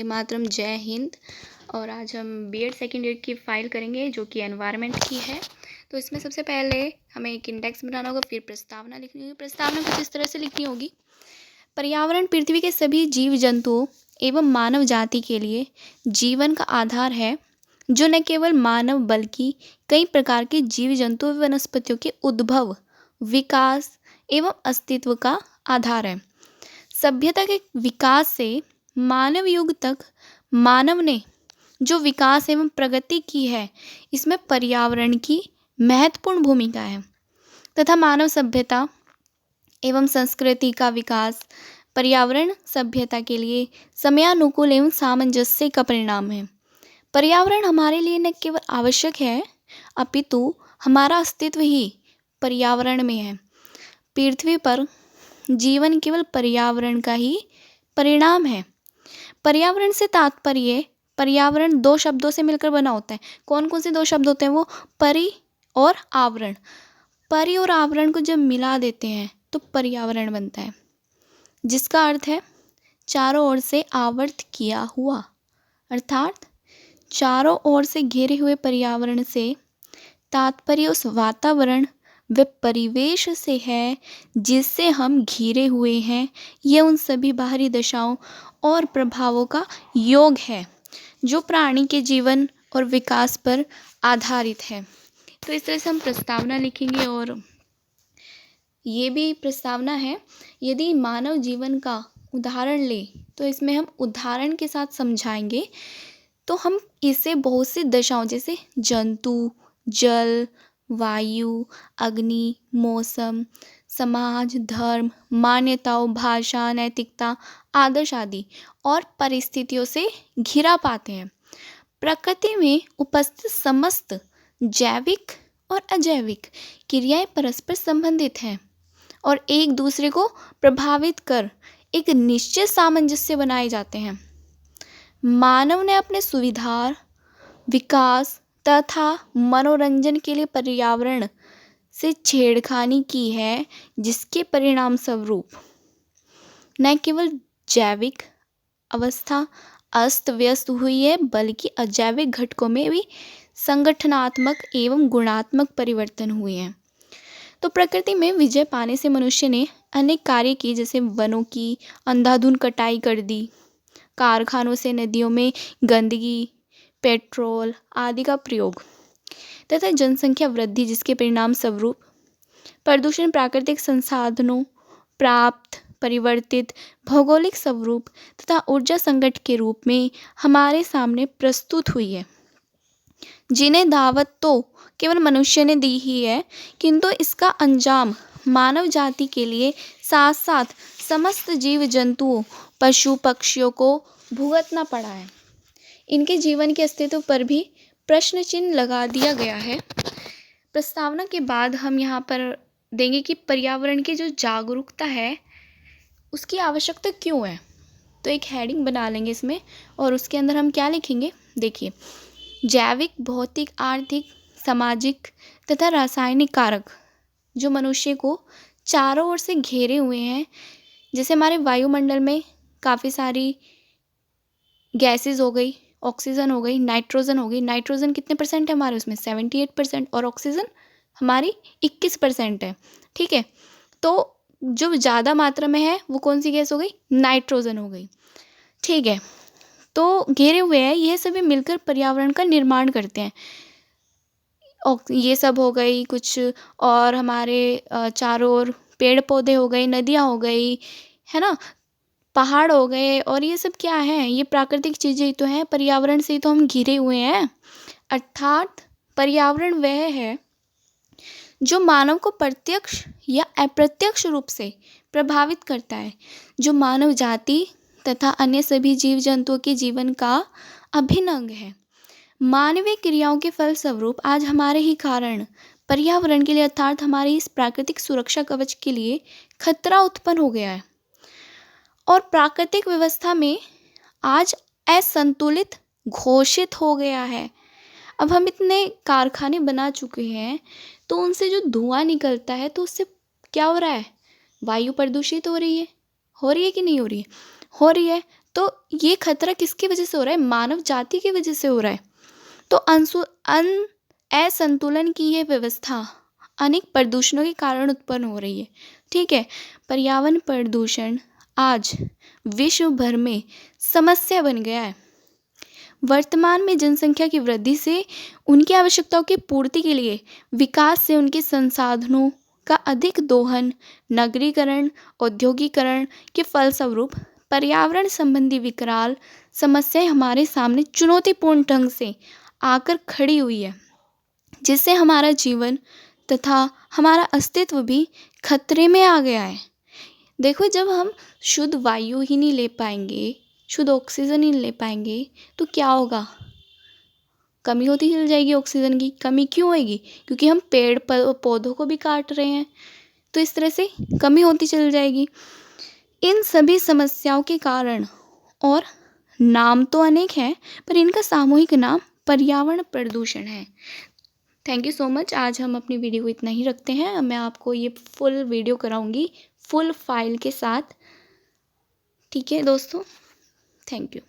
मातरम, जय हिंद। और आज हम बीएड सेकेंड ईयर की फ़ाइल करेंगे जो कि एनवायरनमेंट की है। तो इसमें सबसे पहले हमें एक इंडेक्स बनाना होगा, फिर प्रस्तावना लिखनी होगी। प्रस्तावना कुछ इस तरह से लिखनी होगी। पर्यावरण पृथ्वी के सभी जीव जंतुओं एवं मानव जाति के लिए जीवन का आधार है, जो न केवल मानव बल्कि कई प्रकार के जीव जंतुओं व वनस्पतियों के उद्भव, विकास एवं अस्तित्व का आधार है। सभ्यता के विकास से मानव युग तक मानव ने जो विकास एवं प्रगति की है, इसमें पर्यावरण की महत्वपूर्ण भूमिका है तथा मानव सभ्यता एवं संस्कृति का विकास पर्यावरण सभ्यता के लिए समयानुकूल एवं सामंजस्य का परिणाम है। पर्यावरण हमारे लिए न केवल आवश्यक है, अपितु हमारा अस्तित्व ही पर्यावरण में है। पृथ्वी पर जीवन केवल पर्यावरण का ही परिणाम है। पर्यावरण से तात्पर्य, पर्यावरण दो शब्दों से मिलकर बना होता है। कौन कौन से दो शब्द होते हैं वो? परि और आवरण। परि और आवरण को जब मिला देते हैं तो पर्यावरण बनता है, जिसका अर्थ है चारों ओर से आवर्त किया हुआ। अर्थात चारों ओर से घिरे हुए पर्यावरण से तात्पर्य उस वातावरण व परिवेश से है जिससे हम घिरे हुए हैं। यह उन सभी बाहरी दशाओं और प्रभावों का योग है जो प्राणी के जीवन और विकास पर आधारित है। तो इस तरह से हम प्रस्तावना लिखेंगे। और ये भी प्रस्तावना है, यदि मानव जीवन का उदाहरण ले तो इसमें हम उदाहरण के साथ समझाएंगे। तो हम इसे बहुत सी दशाओं जैसे जंतु, जल, वायु, अग्नि, मौसम, समाज, धर्म, मान्यताओं, भाषा, नैतिकता, आदर्श आदि और परिस्थितियों से घिरा पाते हैं। प्रकृति में उपस्थित समस्त जैविक और अजैविक क्रियाएं परस्पर संबंधित हैं और एक दूसरे को प्रभावित कर एक निश्चित सामंजस्य बनाए जाते हैं। मानव ने अपने सुविधा, विकास तथा मनोरंजन के लिए पर्यावरण से छेड़खानी की है, जिसके परिणाम स्वरूप न केवल जैविक अवस्था अस्त व्यस्त हुई है, बल्कि अजैविक घटकों में भी संगठनात्मक एवं गुणात्मक परिवर्तन हुए हैं। तो प्रकृति में विजय पाने से मनुष्य ने अनेक कार्य किए, जैसे वनों की अंधाधुंध कटाई कर दी, कारखानों से नदियों में गंदगी, पेट्रोल आदि का प्रयोग तथा जनसंख्या वृद्धि, जिसके परिणाम स्वरूप प्रदूषण प्राकृतिक संसाधनों प्राप्त परिवर्तित भौगोलिक स्वरूप तथा ऊर्जा संकट के रूप में हमारे सामने प्रस्तुत हुई है, जिन्हें दावत तो केवल मनुष्य ने दी ही है, किंतु इसका अंजाम मानव जाति के लिए साथ साथ समस्त जीव जंतुओं, पशु पक्षियों को भुगतना पड़ा है। इनके जीवन के अस्तित्व पर भी प्रश्न चिन्ह लगा दिया गया है। प्रस्तावना के बाद हम यहाँ पर देंगे कि पर्यावरण की जो जागरूकता है उसकी आवश्यकता क्यों है। तो एक हेडिंग बना लेंगे इसमें और उसके अंदर हम क्या लिखेंगे, देखिए, जैविक, भौतिक, आर्थिक, सामाजिक तथा रासायनिक कारक जो मनुष्य को चारों ओर से घेरे हुए हैं। जैसे हमारे वायुमंडल में काफ़ी सारी गैसेस हो गई, ऑक्सीजन हो गई, नाइट्रोजन हो गई। नाइट्रोजन कितने परसेंट है हमारे उसमें? 78%। और ऑक्सीजन हमारी 21% है। ठीक है, तो जो ज़्यादा मात्रा में है वो कौन सी गैस हो गई? नाइट्रोजन हो गई। ठीक है, तो घेरे हुए हैं, ये सभी मिलकर पर्यावरण का निर्माण करते हैं। ये सब हो गई कुछ, और हमारे चारों ओर पेड़ पौधे हो गए, नदियाँ हो गई, है ना, पहाड़ हो गए। और ये सब क्या है? ये प्राकृतिक चीज़ें ही तो हैं, पर्यावरण से ही तो हम घिरे हुए हैं। अर्थात पर्यावरण वह है जो मानव को प्रत्यक्ष या अप्रत्यक्ष रूप से प्रभावित करता है, जो मानव जाति तथा अन्य सभी जीव जंतुओं के जीवन का अभिन्न अंग है। मानवीय क्रियाओं के फलस्वरूप आज हमारे ही कारण पर्यावरण के लिए, अर्थात हमारी इस प्राकृतिक सुरक्षा कवच के लिए खतरा उत्पन्न हो गया है और प्राकृतिक व्यवस्था में आज असंतुलित घोषित हो गया है। अब हम इतने कारखाने बना चुके हैं, तो उनसे जो धुआं निकलता है, तो उससे क्या हो रहा है? वायु प्रदूषित हो रही है कि नहीं हो रही है? हो रही है। तो तो ये खतरा किसकी वजह से हो रहा है? मानव जाति की वजह से हो रहा है। तो असंतुलन की ये व्यवस्था अनेक प्रदूषणों के कारण उत्पन्न हो रही है। ठीक है, पर्यावरण प्रदूषण आज विश्व भर में समस्या बन गया है। वर्तमान में जनसंख्या की वृद्धि से उनकी आवश्यकताओं की पूर्ति के लिए विकास से उनके संसाधनों का अधिक दोहन, नगरीकरण, औद्योगिकरण के फलस्वरूप पर्यावरण संबंधी विकराल समस्याएं हमारे सामने चुनौतीपूर्ण ढंग से आकर खड़ी हुई है, जिससे हमारा जीवन तथा हमारा अस्तित्व भी खतरे में आ गया है। देखो, जब हम शुद्ध वायु ही नहीं ले पाएंगे, शुद्ध ऑक्सीजन ही नहीं ले पाएंगे, तो क्या होगा? कमी होती चल जाएगी। ऑक्सीजन की कमी क्यों होएगी? क्योंकि हम पेड़ पौधों को भी काट रहे हैं, तो इस तरह से कमी होती चल जाएगी। इन सभी समस्याओं के कारण, और नाम तो अनेक हैं, पर इनका सामूहिक नाम पर्यावरण प्रदूषण है। Thank you so much. आज हम अपनी वीडियो को इतना ही रखते हैं। अब मैं आपको ये फुल वीडियो कराऊंगी फुल फाइल के साथ। ठीक है दोस्तों, थैंक यू।